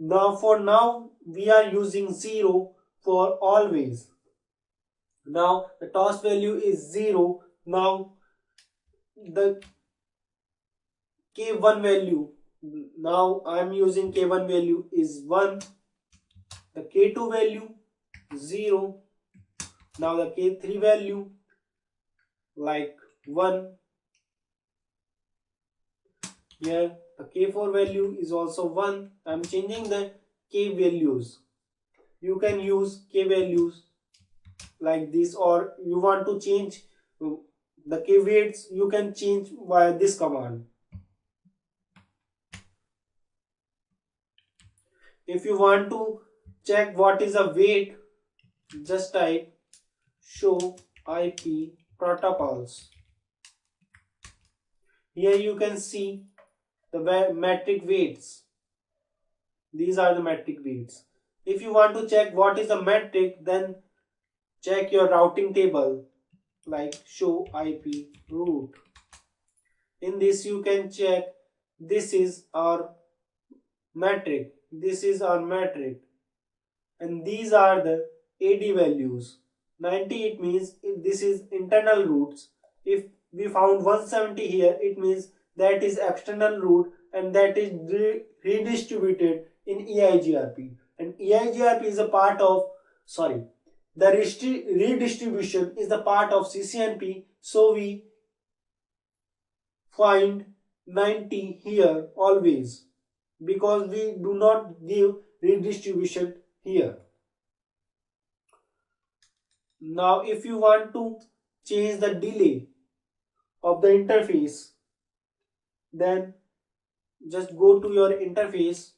Now we are using 0 for always. Now the toss value is 0. Now the K1 value, now I am using K1 value is 1. The K2 value 0. Now the K3 value like 1. Here the K4 value is also 1. I am changing the K values. You can use K values like this, or you want to change the K weights, you can change via this command. If you want to check what is a weight, just type show IP protocols. Here you can see the metric weights. These are the metric weights. If you want to check what is a metric, then check your routing table like show IP route. In this you can check this is our metric, this is our metric, and these are the AD values. 90 it means if this is internal routes. If we found 170 here, it means that is external route and that is redistributed in EIGRP. And EIGRP is a part of, the redistribution is the part of CCNP, so we find 90 here always because we do not give redistribution here. Now if you want to change the delay of the interface, then just go to your interface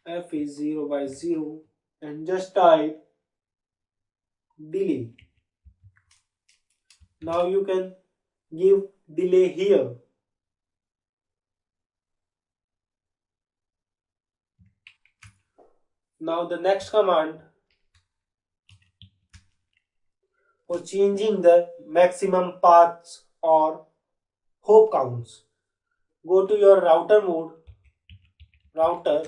f is 0 by 0 and just type delay. Now you can give delay here. Now the next command for changing the maximum paths or hop counts. Go to your router mode, router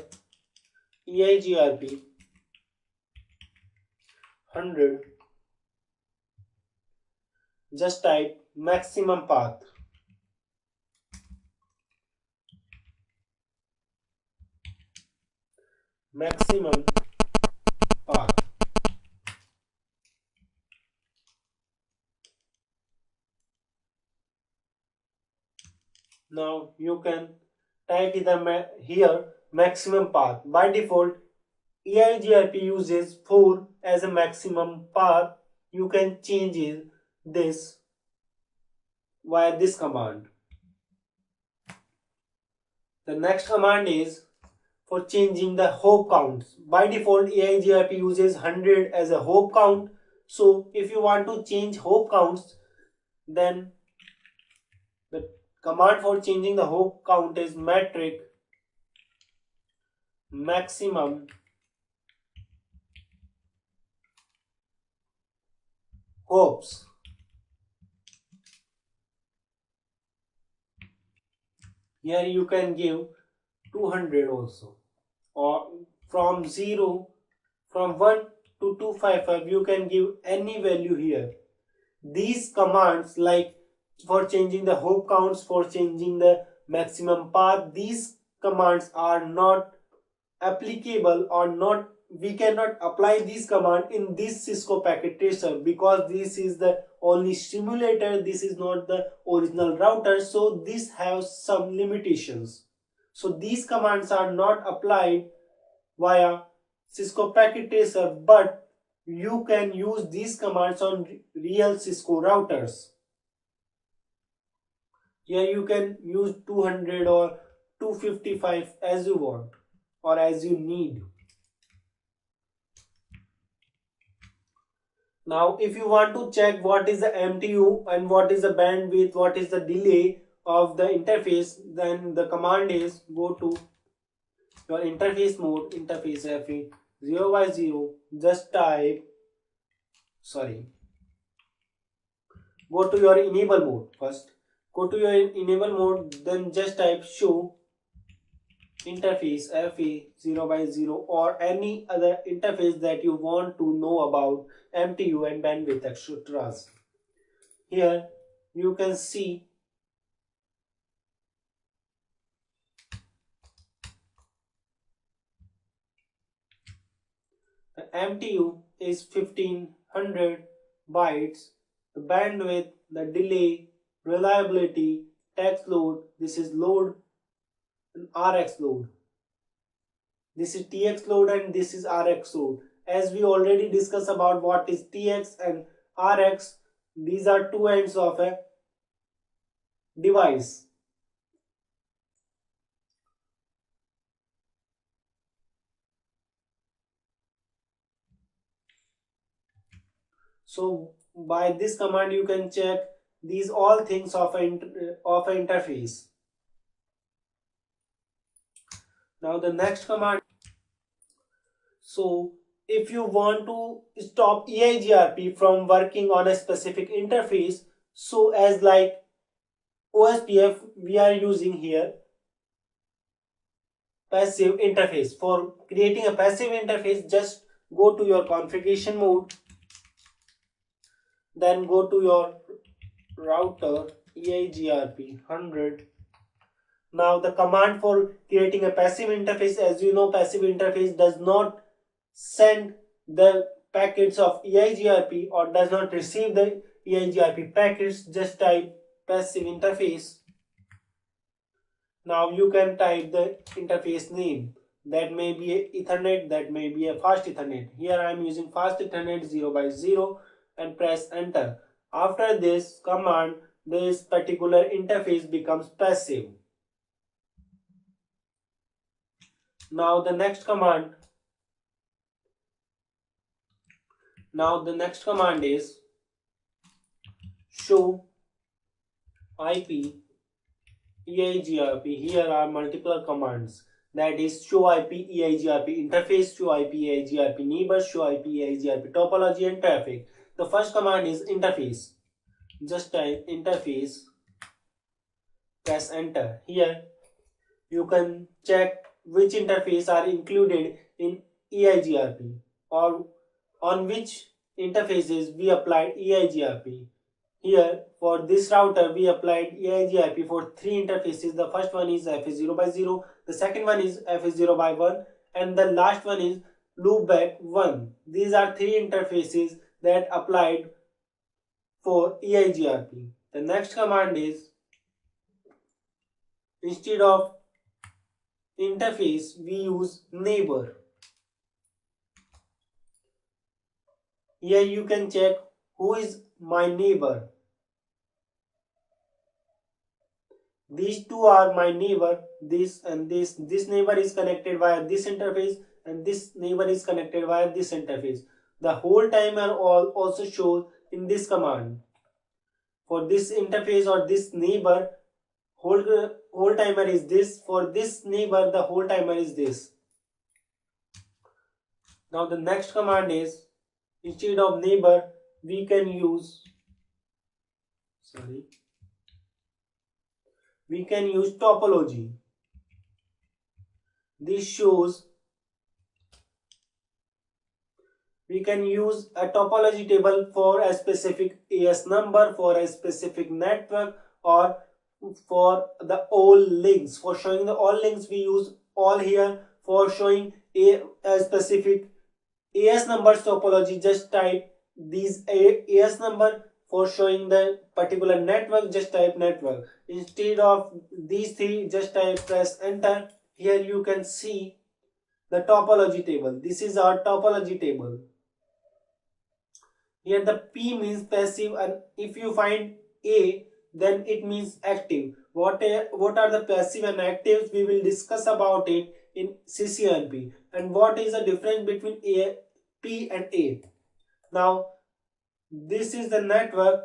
EIGRP 100, just type maximum path. Maximum path. Now you can type here maximum path. By default, EIGRP uses 4 as a maximum path. You can change this via this command. The next command is for changing the hop counts. By default, EIGRP uses 100 as a hop count. So if you want to change hop counts, then the command for changing the hop count is metric maximum hops. Here you can give 200 also, or from 1 to 255 you can give any value here. These commands, like for changing the hop counts, for changing the maximum path, these commands are not applicable or not, we cannot apply this command in this Cisco packet tracer because this is the only simulator, this is not the original router, so this has some limitations. So these commands are not applied via Cisco packet tracer, but you can use these commands on real Cisco routers. Here you can use 200 or 255 as you want or as you need. Now if you want to check what is the MTU and what is the bandwidth, what is the delay of the interface, then the command is go to your interface mode, interface FA 0 by 0, just type, go to your enable mode first, Go to your enable mode, then just type show interface FA0x0 or any other interface that you want to know about MTU and bandwidth extras. Here you can see the MTU is 1500 bytes, the bandwidth, the delay, reliability, text load, this is load and RX load. This is TX load and this is RX load. As we already discussed about what is TX and RX, these are two ends of a device. So by this command you can check these all things of an interface. Now the next command. So if you want to stop EIGRP from working on a specific interface, so as like OSPF we are using here passive interface. For creating a passive interface, just go to your configuration mode, then go to your router EIGRP 100. Now the command for creating a passive interface, as you know, passive interface does not send the packets of EIGRP or does not receive the EIGRP packets. Just type passive interface. Now you can type the interface name. That may be a Ethernet, that may be a fast Ethernet. Here I am using fast Ethernet 0x0 and press enter. After this command, this particular interface becomes passive. Now the next command is show IP EIGRP. Here are multiple commands, that is show IP EIGRP interface, show IP EIGRP neighbor, show IP EIGRP topology and traffic. The first command is interface. Just type interface, press enter. Here you can check which interface are included in EIGRP or on which interfaces we applied EIGRP. Here for this router we applied EIGRP for three interfaces. The first one is FA0x0, the second one is FA0x1 and the last one is loopback 1. These are three interfaces that applied for EIGRP. The next command is, instead of interface we use neighbor. Here you can check who is my neighbor. These two are my neighbor, this and this. This neighbor is connected via this interface and this neighbor is connected via this interface. The whole timer also shows in this command. For this interface or this neighbor, whole timer is this. For this neighbor, the whole timer is this. Now the next command is, instead of neighbor we can use topology. This shows we can use a topology table for a specific AS number, for a specific network, or for the all links. For showing the all links we use all here. For showing a specific AS numbers topology, just type these AS number. For showing the particular network, just type network. Instead of these three, just type press enter. Here you can see the topology table. This is our topology table. Here the P means passive, and if you find A, then it means active. What are the passive and actives? We will discuss about it in CCNP. And what is the difference between P and A? Now this is the network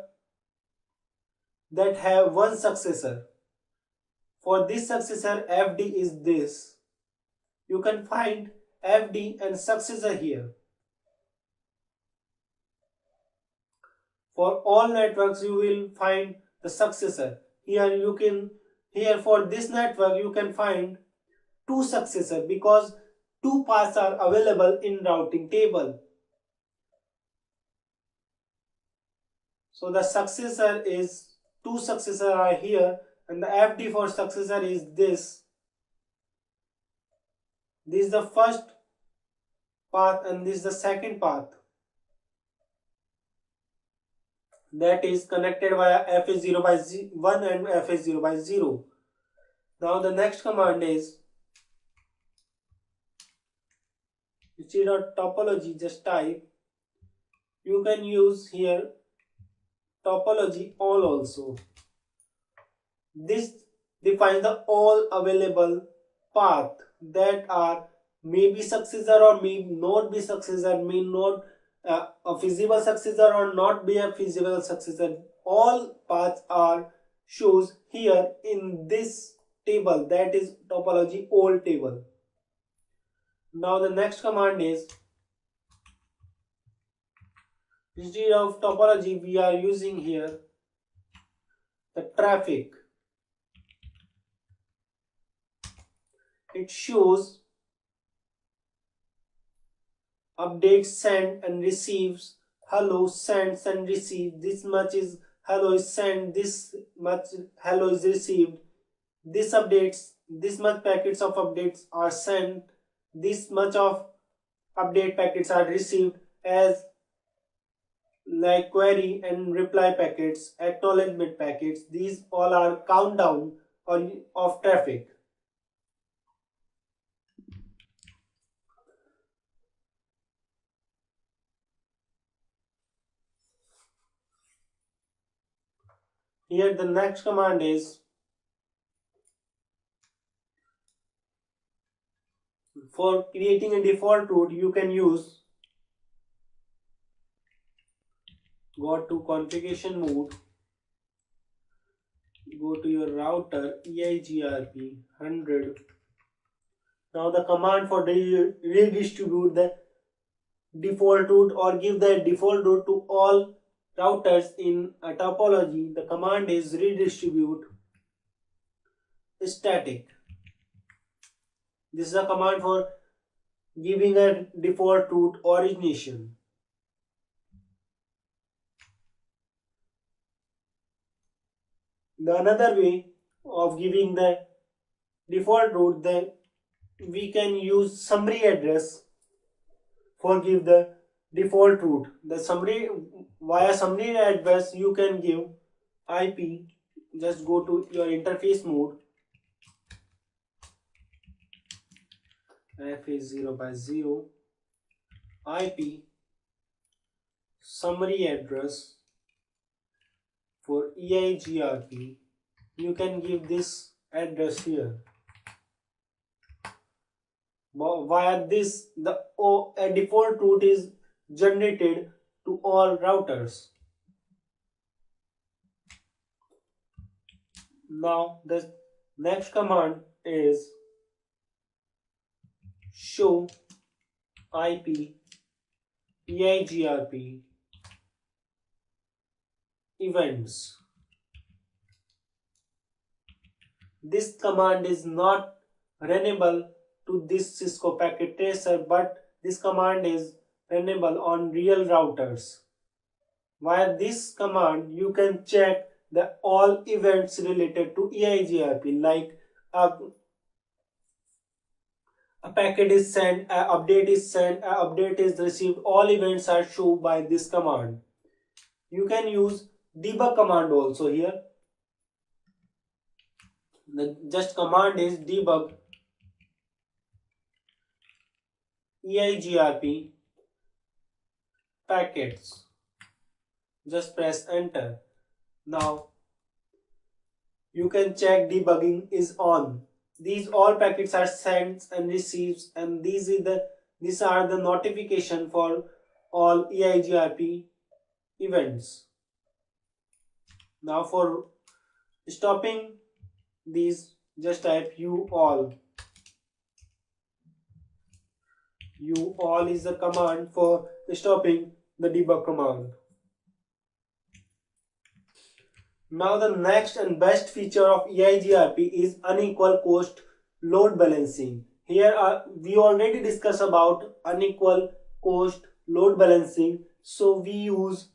that have one successor. For this successor, FD is this. You can find FD and successor here. For all networks you will find the successor. here for this network you can find two successor because two paths are available in routing table. So the successor is two successor are here and the FD for successor is this. This is the first path and this is the second path that is connected via FA0 by 1 and FA0 by 0. Now the next command is, instead of topology just type, you can use here topology all also. This defines the all available path that are may be successor or may not be successor, may not a feasible successor or not be a feasible successor. All paths are shows here in this table, that is topology all table. Now the next command is, instead of topology we are using here the traffic. It shows updates sent and receives, hello sends and receives, this much is hello is sent, this much hello is received, this updates, this much packets of updates are sent, this much of update packets are received, as like query and reply packets, acknowledgement packets, these all are countdown of traffic. Here the next command is, for creating a default route you can use, go to configuration mode, go to your router EIGRP 100. Now the command for redistribute the default route or give the default route to all routers in a topology, the command is redistribute static. This is a command for giving a default route origination. The another way of giving the default route, then we can use summary address for give the default route. The summary, via summary address you can give IP, just go to your interface mode, FA0 by 0, IP summary address for EIGRP, you can give this address here. Via this, a default route is generated to all routers. Now the next command is show IP EIGRP events. This command is not runnable to this Cisco packet tracer, but this command is runnable on real routers. Via this command you can check the all events related to EIGRP, like a packet is sent, an update is sent, an update is received, all events are shown by this command. You can use debug command also here. The just command is debug EIGRP packets. Just press enter. Now you can check debugging is on. These all packets are sent and receives, and these are the notification for all EIGRP events. Now for stopping these, just type u all. U all is the command for stopping the debug command. Now the next and best feature of EIGRP is unequal cost load balancing. Here we already discussed about unequal cost load balancing. So we use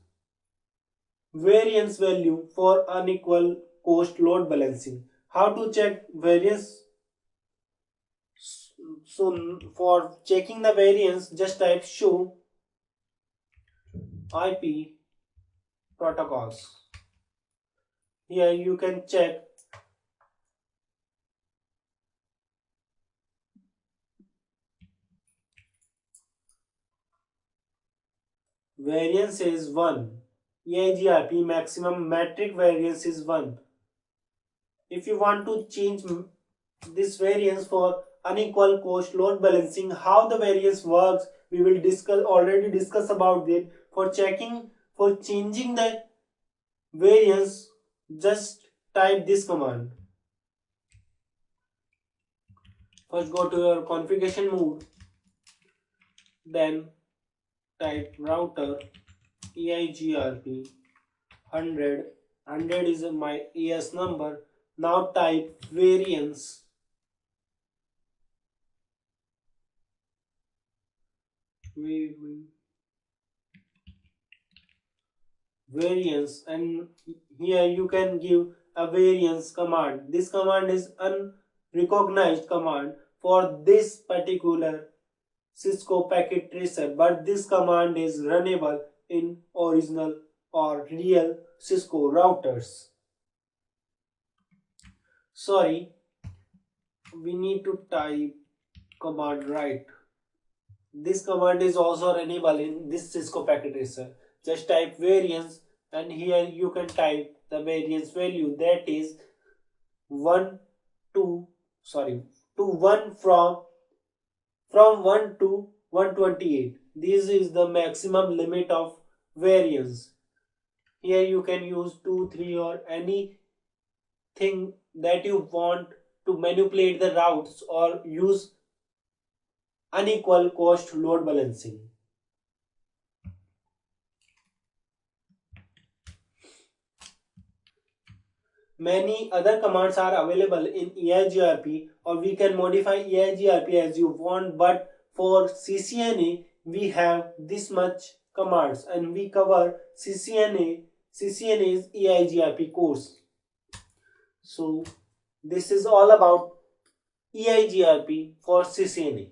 variance value for unequal cost load balancing. How to check variance? So for checking the variance, just type show IP protocols. Here you can check variance is 1. EIGRP maximum metric variance is 1. If you want to change this variance for unequal cost load balancing, how the variance works, we will already discuss about it. For changing the variance, just type this command. First go to your configuration mode, then type router EIGRP 100. 100 is my ES number. Now type variance. Variance, and here you can give a variance command. This command is unrecognized command for this particular Cisco packet tracer, but this command is runnable in original or real Cisco routers. Sorry, we need to type command right. This command is also runnable in this Cisco packet tracer. Just type variance, and here you can type the variance value, that is 1 to 1 from 1 to 128. This is the maximum limit of variance. Here you can use 2, 3 or anything that you want to manipulate the routes or use unequal cost load balancing. Many other commands are available in EIGRP, or we can modify EIGRP as you want, but for CCNA we have this much commands, and we cover CCNA's EIGRP course. So this is all about EIGRP for CCNA.